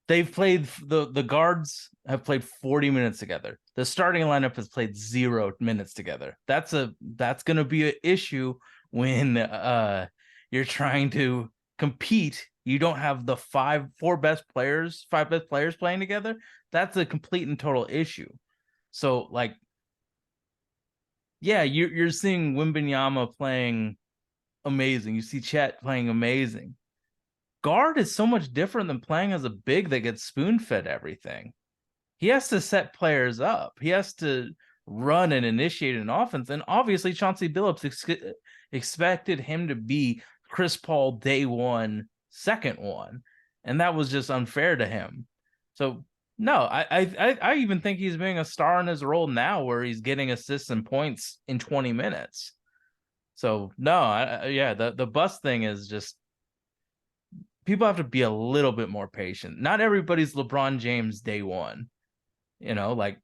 They've played the guards have played 40 minutes together. The starting lineup has played 0 minutes together. That's going to be an issue when you're trying to compete. You don't have the 5 best players playing together. That's a complete and total issue. So like, yeah, you're seeing Wembanyama playing amazing. You see Chet playing amazing. Guard is so much different than playing as a big that gets spoon-fed everything. He has to set players up. He has to run and initiate an offense. And obviously, Chauncey Billups expected him to be Chris Paul day one, second one. And that was just unfair to him. So, no, I even think he's being a star in his role now where he's getting assists and points in 20 minutes. So, no, the bust thing is just people have to be a little bit more patient. Not everybody's LeBron James day one. Like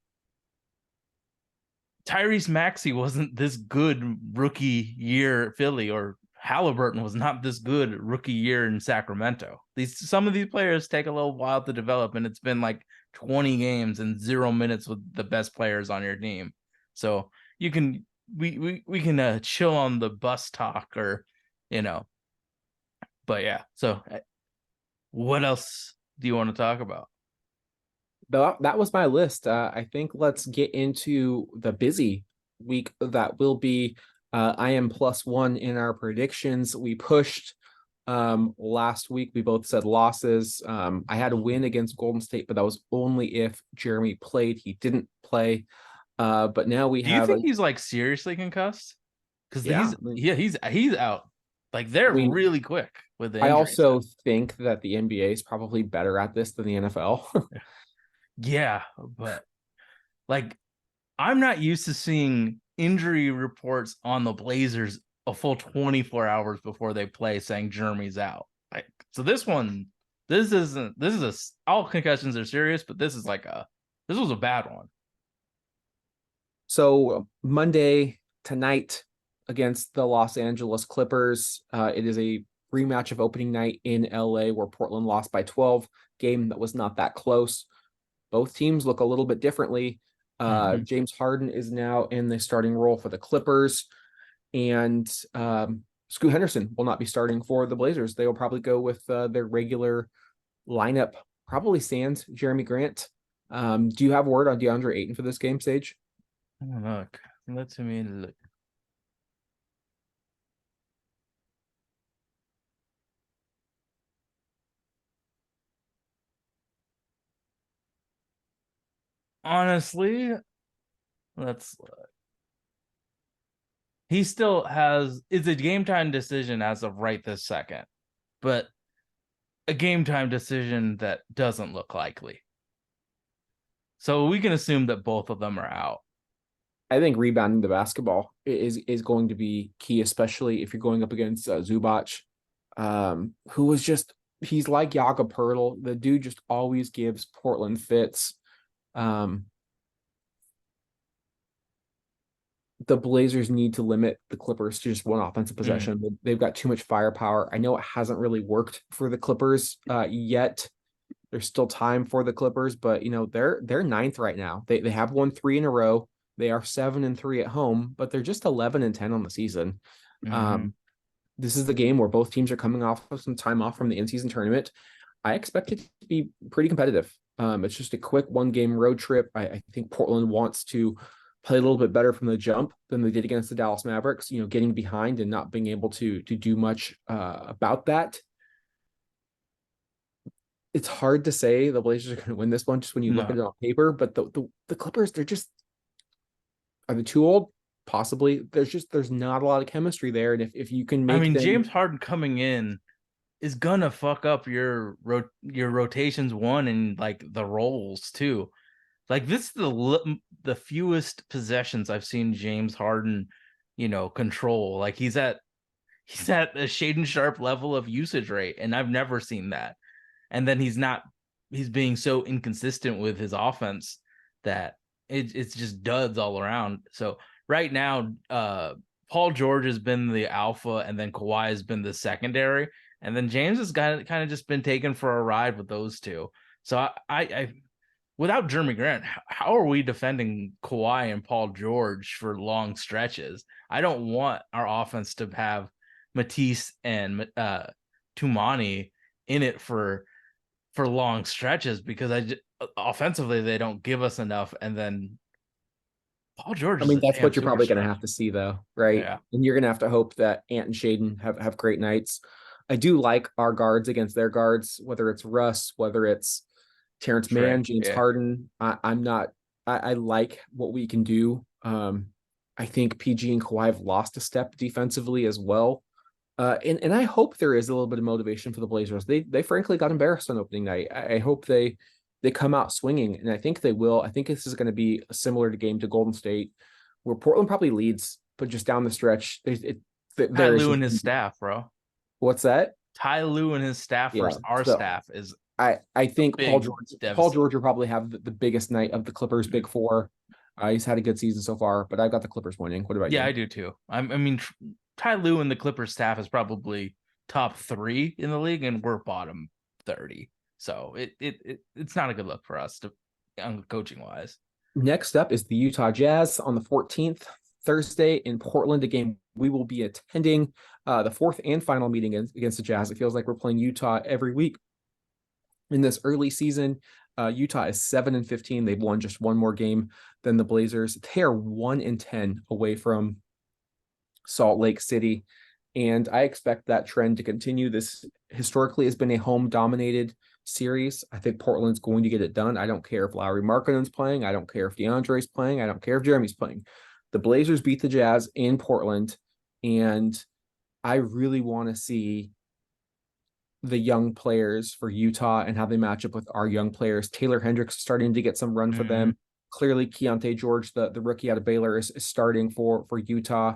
Tyrese Maxey wasn't this good rookie year at Philly, or Halliburton was not this good rookie year in Sacramento. Some of these players take a little while to develop, and it's been like 20 games and 0 minutes with the best players on your team. So we can chill on the bus talk, or but yeah. So what else do you want to talk about? That was my list. I think let's get into the busy week that will be. I am +1 in our predictions. We pushed last week. We both said losses. I had a win against Golden State, but that was only if Jeremy played. He didn't play. But now we Do you have think he's like seriously concussed? Because yeah. he's out. Like I they're mean, really quick with the I injuries. also think that the NBA is probably better at this than the NFL. Yeah, but like I'm not used to seeing injury reports on the Blazers a full 24 hours before they play saying Jeremy's out. Like so this is all concussions are serious, but this was a bad one. So Monday tonight against the Los Angeles Clippers, it is a rematch of opening night in LA where Portland lost by 12. Game that was not that close. Both teams look a little bit differently. Mm-hmm. James Harden is now in the starting role for the Clippers, and Scoot Henderson will not be starting for the Blazers. They will probably go with their regular lineup, probably sans Jeremy Grant. Do you have word on DeAndre Ayton for this game, Sage? Look, let me look. Honestly, let's he still has it's a game time decision as of right this second, but a game time decision that doesn't look likely. So we can assume that both of them are out. I think rebounding the basketball is going to be key, especially if you're going up against Zubac, who was just he's like Yaga Pirtle. The dude just always gives Portland fits. Um, the Blazers need to limit the Clippers to just one offensive Mm, possession. They've got too much firepower. I know it hasn't really worked for the Clippers yet. There's still time for the Clippers, but they're ninth right now. They have won three in a row. They are 7-3 at home, but they're just 11-10 on the season. mm-hmm. Um, this is the game where both teams are coming off of some time off from the in-season tournament. I expect it to be pretty competitive. It's just a quick one-game road trip. I think Portland wants to play a little bit better from the jump than they did against the Dallas Mavericks. Getting behind and not being able to do much about that. It's hard to say the Blazers are going to win this one just when you look No, at it on paper, but the Clippers, they're just are they too old? Possibly. There's not a lot of chemistry there, and if you can I make mean them, James Harden coming in is gonna fuck up your rotations one and like the roles too. Like this is the fewest possessions I've seen James Harden, control. Like he's at a Shaedon Sharpe level of usage rate, and I've never seen that. And then he's being so inconsistent with his offense that it's just duds all around. So right now, Paul George has been the alpha, and then Kawhi has been the secondary, and then James has got kind of just been taken for a ride with those two. So I without Jeremy Grant, how are we defending Kawhi and Paul George for long stretches? I don't want our offense to have Matisse and Tumani in it for long stretches because offensively they don't give us enough, and then Paul George I is mean, a that's damn what you're probably going to superstar. have to see, though, right? Yeah, And you're going to have to hope that Ant and Shaedon have great nights. I do like our guards against their guards, whether it's Russ, whether it's Terrence Trey. Mann, James Yeah, Harden. I'm not. I like what we can do. I think PG and Kawhi have lost a step defensively as well. And I hope there is a little bit of motivation for the Blazers. They frankly got embarrassed on opening night. I hope they come out swinging, and I think they will. I think this is going to be a similar to game to Golden State, where Portland probably leads, but just down the stretch, Ty there is Lue just and his staff, bro. what's that? Ty Lue and his staff Yeah. versus our So staff is I a think big Paul devastating. George will probably have the biggest night of the Clippers' big four. He's had a good season so far, but I've got the Clippers winning. What about Yeah, you? I do too. I mean, Ty Lue and the Clippers staff is probably top 3 in the league, and we're bottom 30. So it's not a good look for us to coaching wise. Next up is the Utah Jazz on the 14th, Thursday in Portland, a game we will be attending, the fourth and final meeting against the Jazz. It feels like we're playing Utah every week in this early season. Utah is 7-15. They've won just one more game than the Blazers. They are 1-10 away from Salt Lake City. And I expect that trend to continue. This historically has been a home dominated series. I think Portland's going to get it done. I don't care if Lauri Markkanen's playing. I don't care if DeAndre's playing. I don't care if Jeremy's playing. The Blazers beat the Jazz in Portland, and I really want to see the young players for Utah and how they match up with our young players. Taylor Hendricks is starting to get some run for Mm-hmm. them. Clearly, Keontae George, the rookie out of Baylor, is starting for Utah.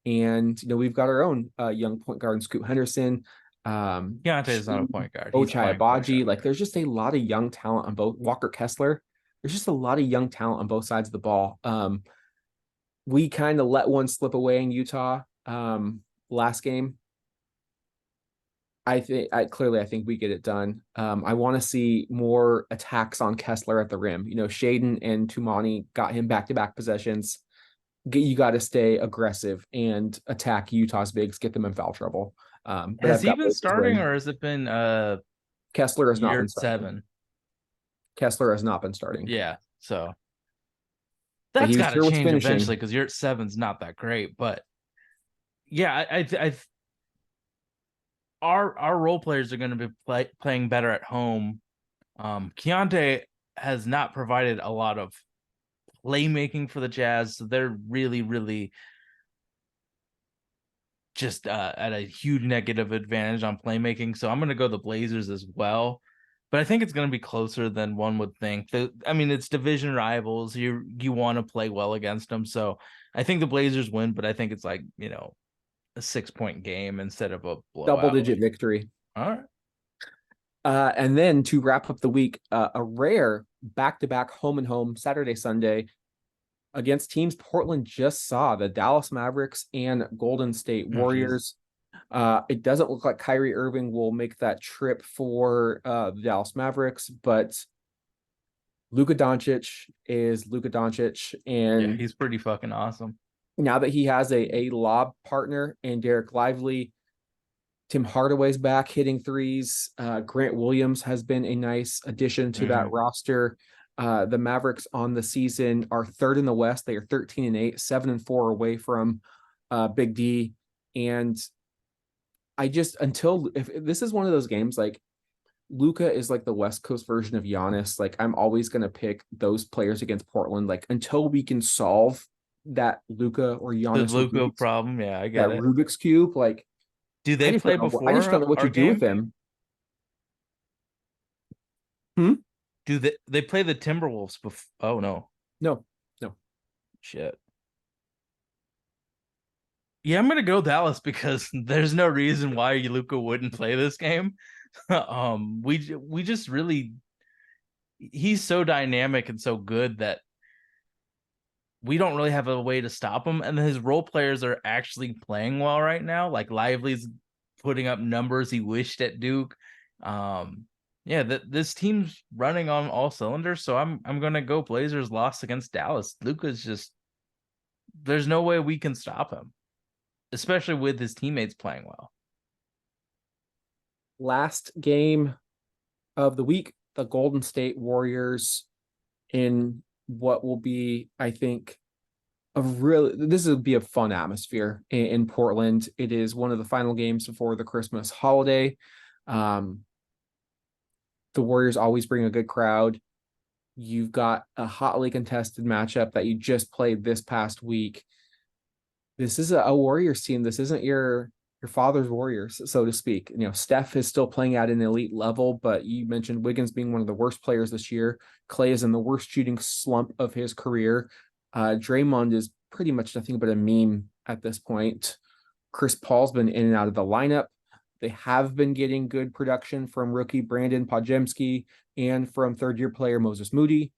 And we've got our own young point guard, Scoot Henderson, Keontae is not a point guard. He's Ochai playing point Abaji. guard. Like, there's just a lot of young talent on both. Walker Kessler. There's just a lot of young talent on both sides of the ball. We kind of let one slip away in Utah last game. I think we get it done. I want to see more attacks on Kessler at the rim. Shaedon and Tumani got him back-to-back possessions. You got to stay aggressive and attack Utah's bigs, get them in foul trouble. But Has I've he got been starting, or has it been Kessler has not year been starting. 7? Kessler has not been starting. Yeah, so But that's he got to sure was change finishing. eventually because year 7's not that great. But yeah, I our role players are going to be playing better at home. Keontae has not provided a lot of playmaking for the Jazz, so they're really, really just at a huge negative advantage on playmaking. So I'm going to go the Blazers as well. But I think it's going to be closer than one would think. It's division rivals. You want to play well against them. So I think the Blazers win, but I think it's like, a 6-point game instead of a blowout. Double-digit victory. All right. And then to wrap up the week, a rare back-to-back home and home Saturday, Sunday against teams Portland just saw, the Dallas Mavericks and Golden State Warriors. It doesn't look like Kyrie Irving will make that trip for the Dallas Mavericks, but Luka Doncic is Luka Doncic. Yeah, And he's pretty fucking awesome. now that he has a lob partner in Derek Lively, Tim Hardaway's back hitting threes. Grant Williams has been a nice addition to that roster. The Mavericks on the season are third in the West. They are 13-8, 7-4 away from Big D. And if this is one of those games, like Luka is like the West Coast version of Giannis. Like, I'm always going to pick those players against Portland. Like, until we can solve that Luka or Giannis The Luka problem. Yeah, I that get it. Rubik's Cube, like, Do they play before? I just don't know what our you do with game? him. Do they play the Timberwolves before? Oh no. No. Shit. Yeah, I'm gonna go Dallas because there's no reason why Luka wouldn't play this game. We just really, he's so dynamic and so good that we don't really have a way to stop him. And his role players are actually playing well right now. Like Lively's putting up numbers he wished at Duke. This team's running on all cylinders. So I'm gonna go Blazers lost against Dallas. Luka's just, there's no way we can stop him, especially with his teammates playing well. Last game of the week, the Golden State Warriors in what will be, I think, this will be a fun atmosphere in Portland. It is one of the final games before the Christmas holiday. The Warriors always bring a good crowd. You've got a hotly contested matchup that you just played this past week. This is a Warriors team. This isn't your father's Warriors, so to speak. Steph is still playing at an elite level, but you mentioned Wiggins being one of the worst players this year. Clay is in the worst shooting slump of his career. Draymond is pretty much nothing but a meme at this point. Chris Paul's been in and out of the lineup. They have been getting good production from rookie Brandon Podjemski and from third-year player Moses Moody.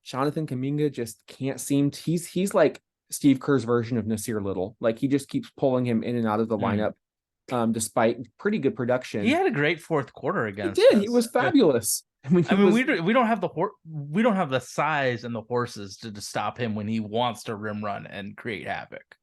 Jonathan Kuminga just can't seem to, he's like Steve Kerr's version of Nasir Little. Like, he just keeps pulling him in and out of the lineup, despite pretty good production. He had a great fourth quarter against He did. us. He was fabulous. We don't have the size and the horses to stop him when he wants to rim run and create havoc.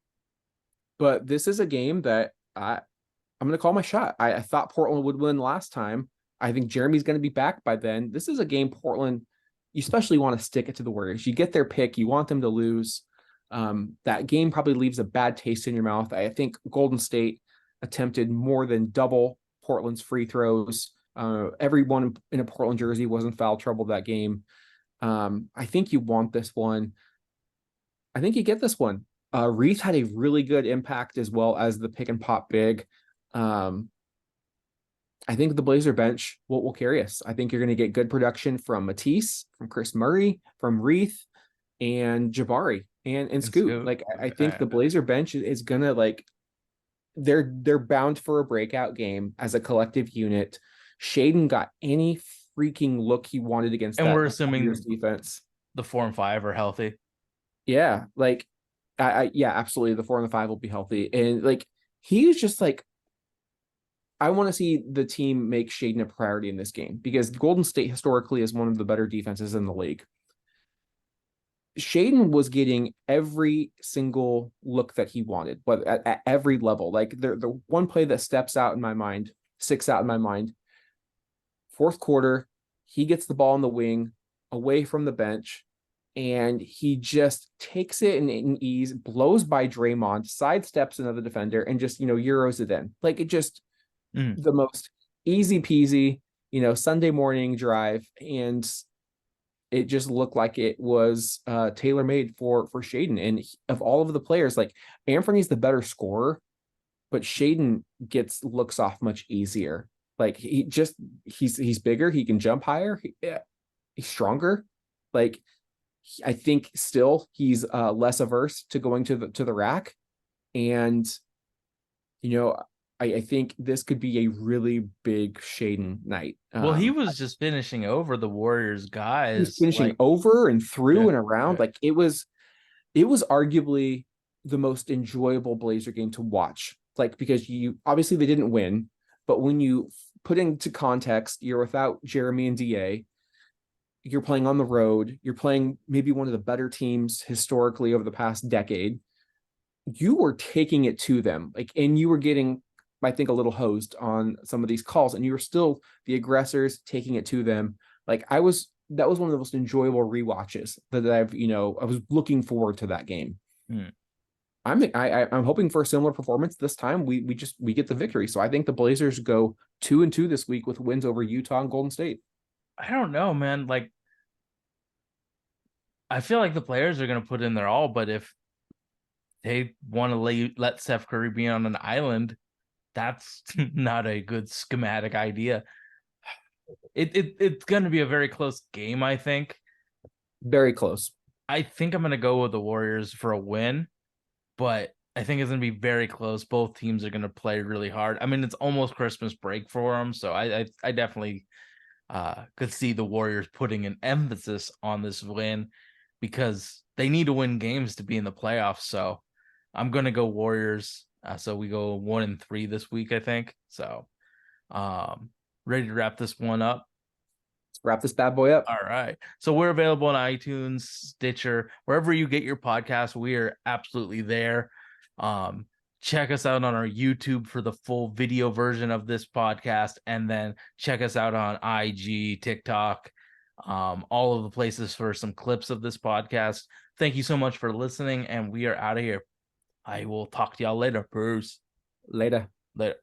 But this is a game that I'm going to call my shot. I thought Portland would win last time. I think Jeremy's going to be back by then. This is a game Portland, you especially want to stick it to the Warriors. You get their pick. You want them to lose. That game probably leaves a bad taste in your mouth. I think Golden State attempted more than double Portland's free throws. Everyone in a Portland jersey was in foul trouble that game. I think you want this one. I think you get this one. Reese had a really good impact as well as the pick and pop big. Um, I think the Blazer bench will carry us. I think you're going to get good production from Matisse, from Chris Murray, from Reith, and Jabari and And Scoot. Scoot. Like I think Okay. the Blazer bench is gonna like they're bound for a breakout game as a collective unit. Shaedon got any freaking look he wanted against And that we're Warriors assuming defense. the 4 and 5 are healthy. Yeah, like yeah, absolutely. The 4 and the 5 will be healthy, and like he's just like I want to see the team make Shaedon a priority in this game because Golden State historically is one of the better defenses in the league. Shaedon was getting every single look that he wanted, but at every level. Like the one play that sticks out in my mind. Fourth quarter, he gets the ball in the wing, away from the bench, and he just takes it in ease, blows by Draymond, sidesteps another defender, and just euros it in. Like it just Mm. the most easy peasy, Sunday morning drive, and it just looked like it was tailor made for Shaedon. And of all of the players, like Anfernee the better scorer, but Shaedon gets looks off much easier. Like he's bigger, he can jump higher, he's stronger. Like I think still he's less averse to going to the rack, and you know I think this could be a really big Shaedon night. Well, he was just finishing over the Warriors He was guys. finishing Like, over and through yeah, and around. yeah. Like it was arguably the most enjoyable Blazer game to watch. Like because you obviously they didn't win, but when you put into context, you're without Jeremy and Da. You're playing on the road. You're playing maybe one of the better teams historically over the past decade. You were taking it to them, like, and you were getting, I think, a little hosed on some of these calls, and you were still the aggressors taking it to them. Like that was one of the most enjoyable rewatches that I was looking forward to that game. Hmm. I'm hoping for a similar performance this time. We get the victory, so I think the Blazers go 2-2 this week with wins over Utah and Golden State. I don't know, man. Like, I feel like the players are going to put in their all, but if they want to let Steph Curry be on an island, that's not a good schematic idea. It's going to be a very close game, I think. Very close. I think I'm going to go with the Warriors for a win, but I think it's going to be very close. Both teams are going to play really hard. I mean, it's almost Christmas break for them, so I definitely could see the Warriors putting an emphasis on this win because they need to win games to be in the playoffs. So I'm going to go Warriors. So we go 1-3 this week, I think. So ready to wrap this one up. Let's wrap this bad boy up. All right. So we're available on iTunes, Stitcher, wherever you get your podcast. We are absolutely there. Check us out on our YouTube for the full video version of this podcast. And then check us out on IG, TikTok, all of the places for some clips of this podcast. Thank you so much for listening. And we are out of here. I will talk to y'all later. Bruce. Later. Later.